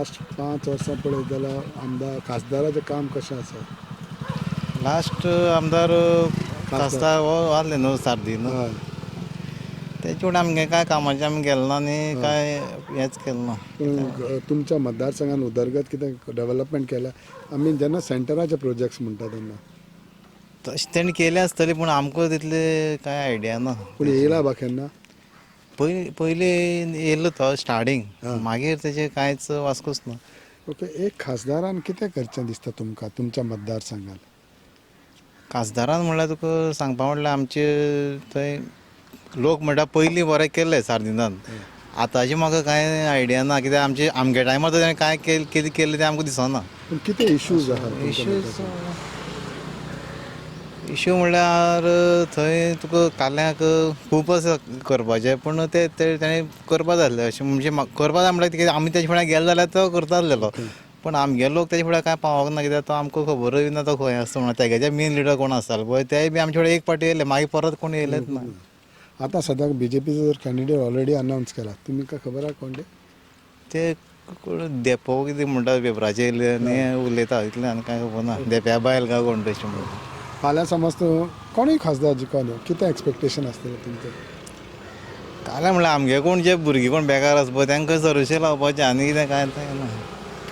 Last 5 वर्सां पळयत जाल्यार आमदार खासदाराचें काम कशें आसा? लास्ट आमदार खासदार हो आहले न्हू सारदी न्हू हय. तेजे फुडें आमगे कांय कामाचें आमी गेलो ना आनी कांय हेंच केलें ना. पूण तुमच्या मतदारसंघान उदरगत कितें डेव्हलपमेंट केल्या? आमी जेन्ना सेंटराचे प्रोजेक्ट्स म्हणटा तेन्ना तशें तेणी केलें आसतलें पूण आमकां तितले कांय आयडिया ना. पूण येयला बा केन्ना? पयलीं येयल्लो तो स्टार्टींग मागीर तेजें कांयच वास्कोच ना. ओके, एक खासदारान कितें करचें दिसता तुमकां तुमच्या मतदारसंघान? खासदारान म्हणल्यार तुका सांगपा म्हणल्यार आमचे थंय लोक म्हणटा पयलीं बरें केल्लें सार्दिनान. आतांचें म्हाका कांय आयडिया ना कित्याक आमगे टायमार तर तेणें कांय कितें केल्लें तें आमकां दिसना. पूण कितें इश्यूज आहा? इश्यू म्हणल्यार थंय तुका काल्यांक खूब आसा करपाचें पूण तें तेणें करपा जाय आसलें अशें म्हणजे करपा जाय म्हणल्यार कितें आमी तेजे फुड्यान गेले जाल्यार तो करता आसलेलो पूण आमगे लोक तेजे फुड्यान कांय पावोंक ना कित्याक तो आमकां खबरूय ना तो खंय आसा म्हणून तेगेचे मेन लिडर कोण आसतालो पळय तेय बी आमचे फुडें एक फावटी येयले मागीर परत कोण येयलेच ना. आतां सद्याक बीजेपीचो जर कॅन्डिडेट ऑलरेडी अनावन्स केला, तुमकां खबर आहा कोण ते? ते देपो कितें म्हणटा पेपराचेर येयले आनी उलयता इतलें आनी कांय खबर ना. देप्या बायल काय कोण तशें म्हणटा. फाल्यां समज तूं कोणूय खासदार जिखून कितें एक्सपेक्टेशन आसतलें तुमचें? काल्यां म्हणल्यार आमगे कोण जे भुरगीं कोण बेकार आसा पळय तांकां सर्विसी लावपाचें आनी कितें कांय ना.